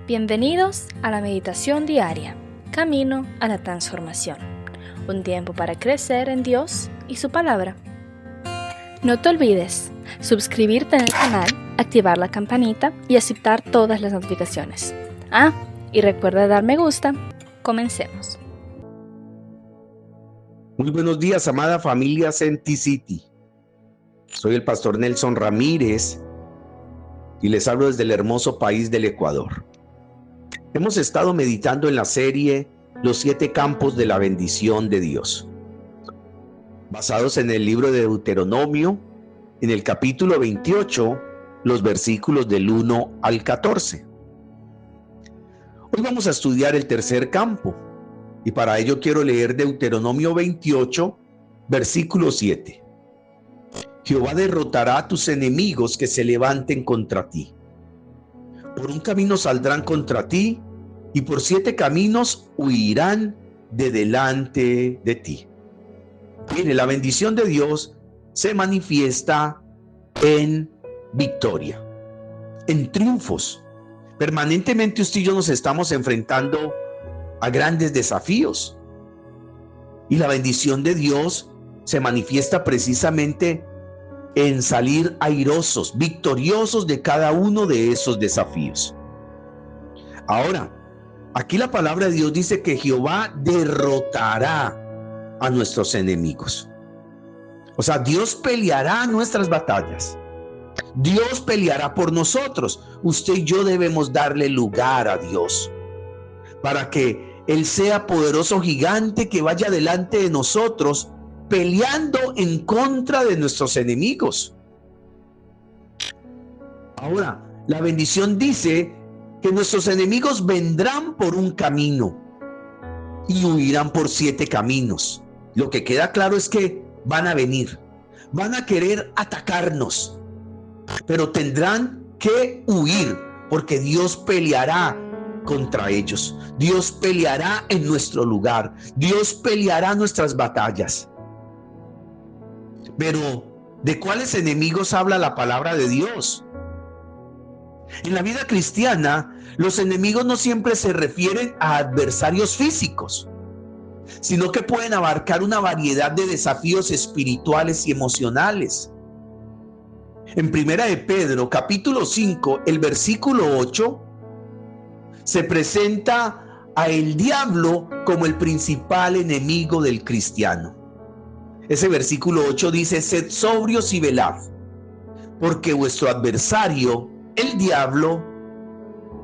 Bienvenidos a la meditación diaria, camino a la transformación. Un tiempo para crecer en Dios y su palabra. No te olvides suscribirte en el canal, activar la campanita y aceptar todas las notificaciones. Y recuerda dar me gusta. Comencemos. Muy buenos días, amada familia Senti City. Soy el pastor Nelson Ramírez y les hablo desde el hermoso país del Ecuador. Hemos estado meditando en la serie Los 7 campos de la bendición de Dios, basados en el libro de Deuteronomio, en el capítulo 28, los versículos del 1 al 14. Hoy vamos a estudiar el tercer campo, y para ello quiero leer Deuteronomio 28, versículo 7. Jehová derrotará a tus enemigos que se levanten contra ti. Por un camino saldrán contra ti, y por 7 caminos huirán de delante de ti. Mire, la bendición de Dios se manifiesta en victoria, en triunfos. Permanentemente usted y yo nos estamos enfrentando a grandes desafíos. Y la bendición de Dios se manifiesta precisamente en salir airosos, victoriosos de cada uno de esos desafíos. Ahora, aquí la palabra de Dios dice que Jehová derrotará a nuestros enemigos. O sea, Dios peleará nuestras batallas. Dios peleará por nosotros. Usted y yo debemos darle lugar a Dios para que Él sea poderoso gigante que vaya delante de nosotros, peleando en contra de nuestros enemigos. Ahora, la bendición dice que nuestros enemigos vendrán por un camino y huirán por 7 caminos. Lo que queda claro es que van a venir, van a querer atacarnos, pero tendrán que huir porque Dios peleará contra ellos. Dios peleará en nuestro lugar. Dios peleará nuestras batallas. Pero, ¿de cuáles enemigos habla la palabra de Dios? En la vida cristiana, los enemigos no siempre se refieren a adversarios físicos, sino que pueden abarcar una variedad de desafíos espirituales y emocionales. En Primera de Pedro, capítulo 5, el versículo 8, se presenta a el diablo como el principal enemigo del cristiano. Ese versículo 8 dice: sed sobrios y velad, porque vuestro adversario, el diablo,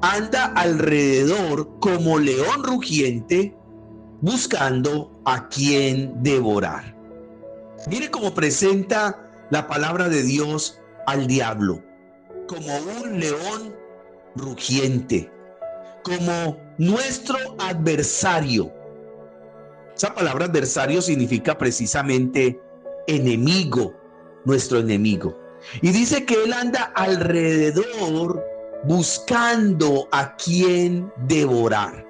anda alrededor como león rugiente, buscando a quien devorar. Mire cómo presenta la palabra de Dios al diablo, como un león rugiente, como nuestro adversario. Esa palabra adversario significa precisamente enemigo, nuestro enemigo. Y dice que él anda alrededor buscando a quien devorar.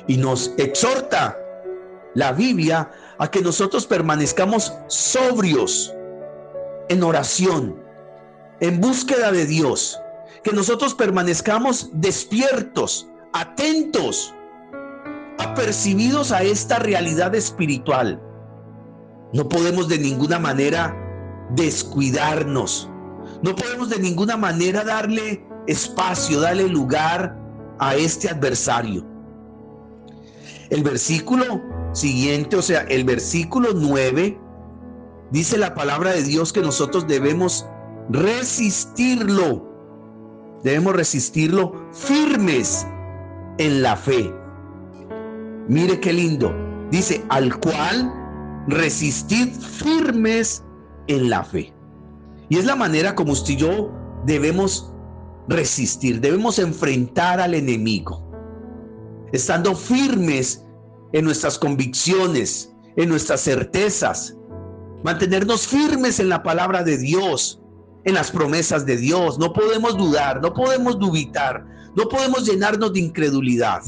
Y nos exhorta la Biblia a que nosotros permanezcamos sobrios en oración, en búsqueda de Dios, que nosotros permanezcamos despiertos, atentos, apercibidos a esta realidad espiritual. No podemos de ninguna manera descuidarnos. No podemos de ninguna manera darle espacio, darle lugar a este adversario. El versículo siguiente, o sea, el versículo 9, dice la palabra de Dios que nosotros debemos resistirlo. Debemos resistirlo firmes en la fe. Mire qué lindo. Dice: al cual resistid firmes en la fe. Y es la manera como usted y yo debemos resistir, debemos enfrentar al enemigo, estando firmes en nuestras convicciones, en nuestras certezas, mantenernos firmes en la palabra de Dios, en las promesas de Dios. No podemos dudar, no podemos dubitar, no podemos llenarnos de incredulidad.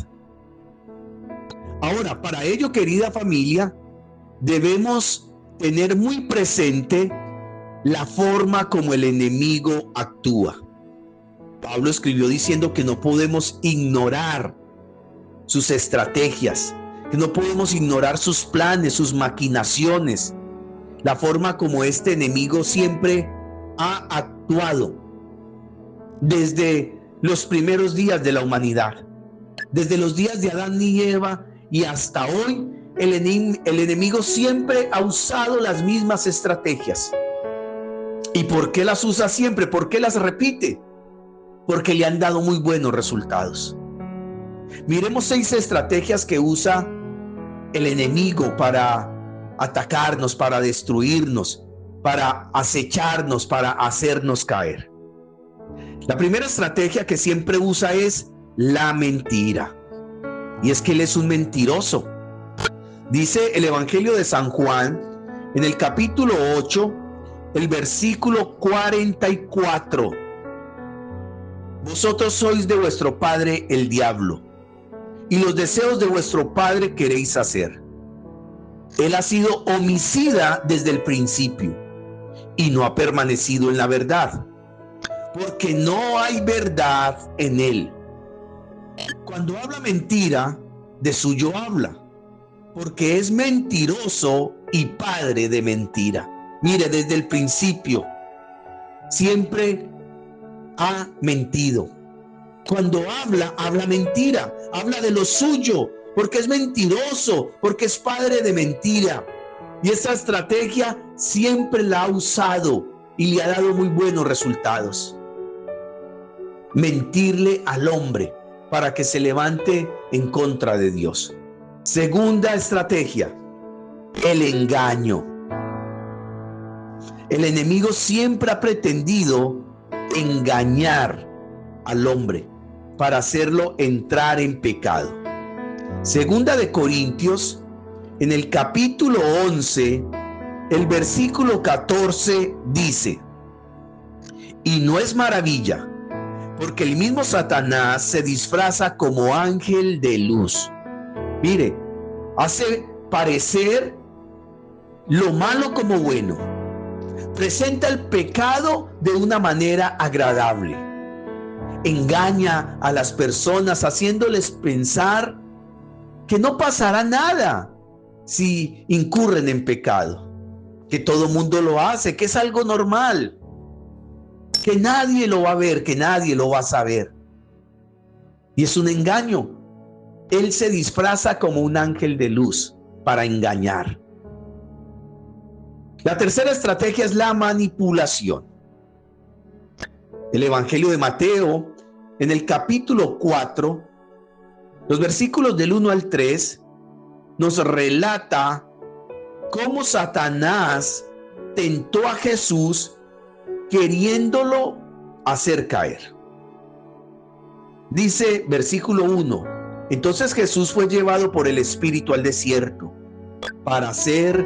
Ahora, para ello, querida familia, debemos tener muy presente la forma como el enemigo actúa. Pablo escribió diciendo que no podemos ignorar sus estrategias, que no podemos ignorar sus planes, sus maquinaciones, la forma como este enemigo siempre ha actuado desde los primeros días de la humanidad, desde los días de Adán y Eva y hasta hoy. El enemigo siempre ha usado las mismas estrategias. ¿Y por qué las usa siempre? ¿Por qué las repite? Porque le han dado muy buenos resultados. Miremos 6 estrategias que usa el enemigo para atacarnos, para destruirnos, para acecharnos, para hacernos caer. La primera estrategia que siempre usa es la mentira. Y es que él es un mentiroso. Dice el Evangelio de San Juan, en el capítulo 8, el versículo 44. Vosotros sois de vuestro padre el diablo, y los deseos de vuestro padre queréis hacer. Él ha sido homicida desde el principio, y no ha permanecido en la verdad, porque no hay verdad en él. Cuando habla mentira, de suyo habla, porque es mentiroso y padre de mentira. Mire, desde el principio siempre ha mentido. Cuando habla, habla mentira, habla de lo suyo, porque es mentiroso, porque es padre de mentira. Y esa estrategia siempre la ha usado y le ha dado muy buenos resultados. Mentirle al hombre para que se levante en contra de Dios. Segunda estrategia, el engaño. El enemigo siempre ha pretendido engañar al hombre para hacerlo entrar en pecado. Segunda de Corintios, en el capítulo 11, el versículo 14 dice: y no es maravilla, porque el mismo Satanás se disfraza como ángel de luz. Mire, hace parecer lo malo como bueno. Presenta el pecado de una manera agradable. Engaña a las personas haciéndoles pensar que no pasará nada si incurren en pecado, que todo mundo lo hace, que es algo normal, que nadie lo va a ver, que nadie lo va a saber. Y es un engaño. Él se disfraza como un ángel de luz para engañar. La tercera estrategia es la manipulación. El Evangelio de Mateo, en el capítulo 4, los versículos del 1 al 3, nos relata cómo Satanás tentó a Jesús queriéndolo hacer caer. Dice versículo 1: entonces Jesús fue llevado por el Espíritu al desierto para ser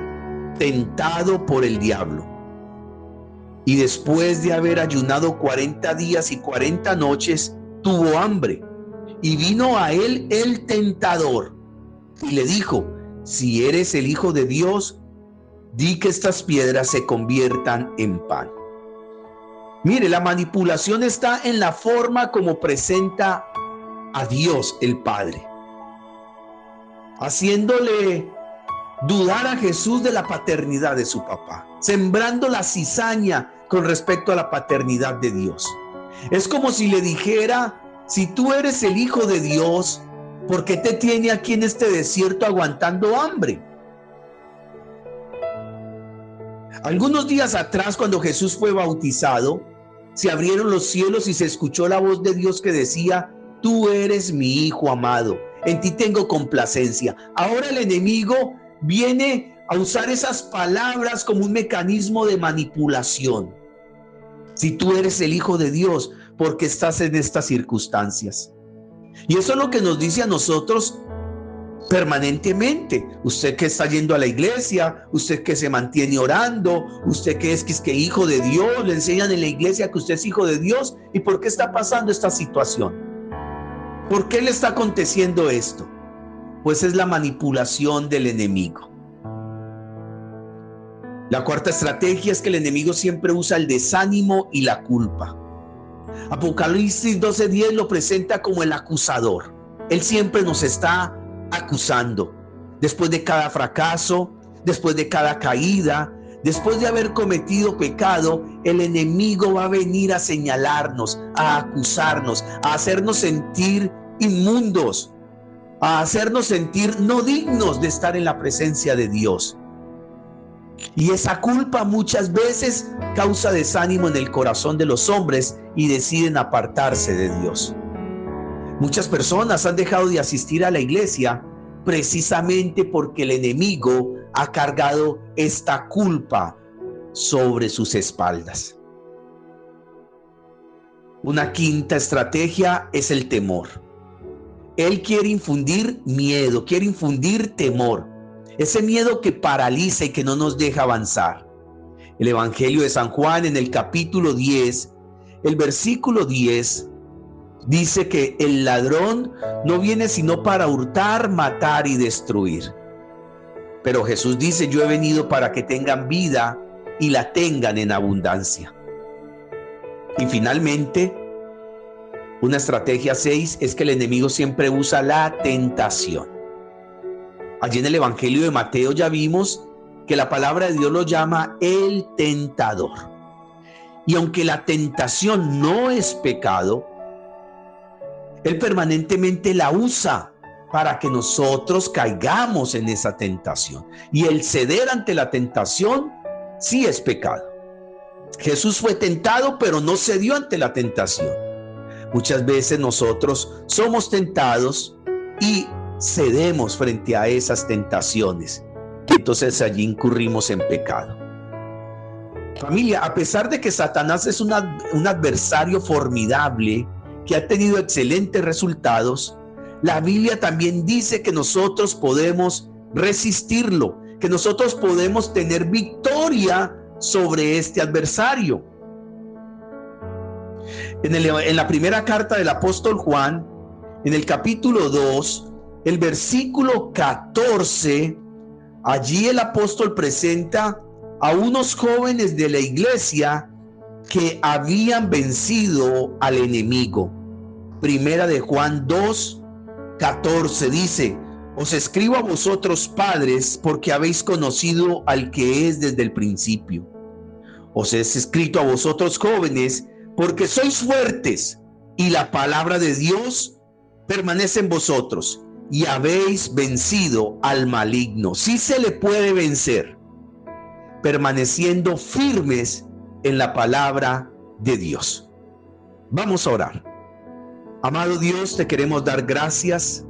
tentado por el diablo. Y después de haber ayunado 40 días y 40 noches, tuvo hambre. Y vino a él el tentador y le dijo: si eres el Hijo de Dios, di que estas piedras se conviertan en pan. Mire, la manipulación está en la forma como presenta a Dios el Padre, haciéndole dudar a Jesús de la paternidad de su papá, sembrando la cizaña con respecto a la paternidad de Dios. Es como si le dijera: si tú eres el Hijo de Dios, ¿por qué te tiene aquí en este desierto aguantando hambre? Algunos días atrás, cuando Jesús fue bautizado, se abrieron los cielos y se escuchó la voz de Dios que decía: tú eres mi Hijo amado, en ti tengo complacencia. Ahora el enemigo viene a usar esas palabras como un mecanismo de manipulación. Si tú eres el Hijo de Dios, ¿por qué estás en estas circunstancias? Y eso es lo que nos dice a nosotros permanentemente. Usted que está yendo a la iglesia, usted que se mantiene orando, usted que es hijo de Dios, le enseñan en la iglesia que usted es hijo de Dios. ¿Y por qué está pasando esta situación? ¿Por qué le está aconteciendo esto? Pues es la manipulación del enemigo. La cuarta estrategia es que el enemigo siempre usa el desánimo y la culpa. Apocalipsis 12:10 lo presenta como el acusador. Él siempre nos está acusando. Después de cada fracaso, después de cada caída, después de haber cometido pecado, el enemigo va a venir a señalarnos, a acusarnos, a hacernos sentir inmundos, a hacernos sentir no dignos de estar en la presencia de Dios. Y esa culpa muchas veces causa desánimo en el corazón de los hombres y deciden apartarse de Dios. Muchas personas han dejado de asistir a la iglesia precisamente porque el enemigo ha cargado esta culpa sobre sus espaldas. Una quinta estrategia es el temor. Él quiere infundir miedo, quiere infundir temor. Ese miedo que paraliza y que no nos deja avanzar. El Evangelio de San Juan en el capítulo 10, el versículo 10, dice que el ladrón no viene sino para hurtar, matar y destruir. Pero Jesús dice: yo he venido para que tengan vida y la tengan en abundancia. Y finalmente, una estrategia 6 es que el enemigo siempre usa la tentación. Allí en el Evangelio de Mateo ya vimos que la palabra de Dios lo llama el tentador. Y aunque la tentación no es pecado, él permanentemente la usa para que nosotros caigamos en esa tentación. Y el ceder ante la tentación sí es pecado. Jesús fue tentado, pero no cedió ante la tentación. Muchas veces nosotros somos tentados y cedemos frente a esas tentaciones. Entonces allí incurrimos en pecado. Familia, a pesar de que Satanás es un adversario formidable que ha tenido excelentes resultados, la Biblia también dice que nosotros podemos resistirlo, que nosotros podemos tener victoria sobre este adversario. En la primera carta del apóstol Juan, en el capítulo 2, el versículo 14, allí el apóstol presenta a unos jóvenes de la iglesia que habían vencido al enemigo. Primera de Juan 2, 14 dice: os escribo a vosotros, padres, porque habéis conocido al que es desde el principio. Os he escrito a vosotros, jóvenes, porque sois fuertes y la palabra de Dios permanece en vosotros y habéis vencido al maligno. Sí se le puede vencer, permaneciendo firmes en la palabra de Dios. Vamos a orar. Amado Dios, te queremos dar gracias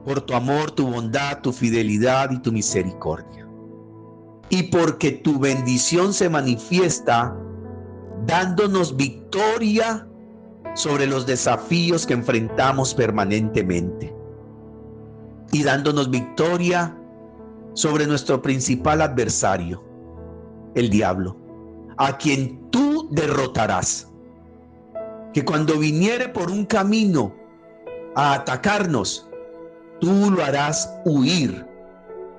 por tu amor, tu bondad, tu fidelidad y tu misericordia. Y porque tu bendición se manifiesta dándonos victoria sobre los desafíos que enfrentamos permanentemente. Y dándonos victoria sobre nuestro principal adversario, el diablo, a quien tú derrotarás. Que cuando viniere por un camino a atacarnos, tú lo harás huir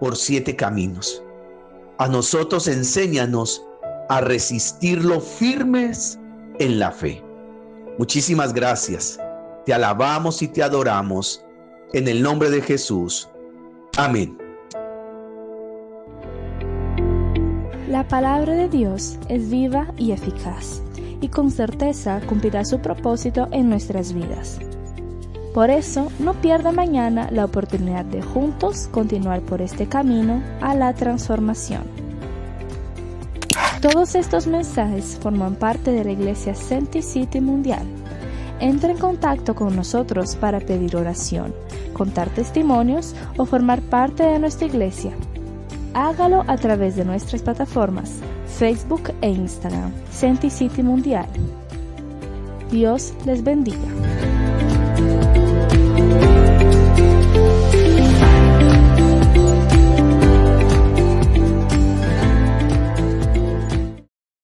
por 7 caminos. A nosotros enséñanos a resistirlo firmes en la fe. Muchísimas gracias. Te alabamos y te adoramos en el nombre de Jesús. Amén. La palabra de Dios es viva y eficaz, y con certeza cumplirá su propósito en nuestras vidas. Por eso, no pierda mañana la oportunidad de juntos continuar por este camino a la transformación. Todos estos mensajes forman parte de la Iglesia Senti City Mundial. Entra en contacto con nosotros para pedir oración, contar testimonios o formar parte de nuestra iglesia. Hágalo a través de nuestras plataformas Facebook e Instagram, Senti City Mundial. Dios les bendiga.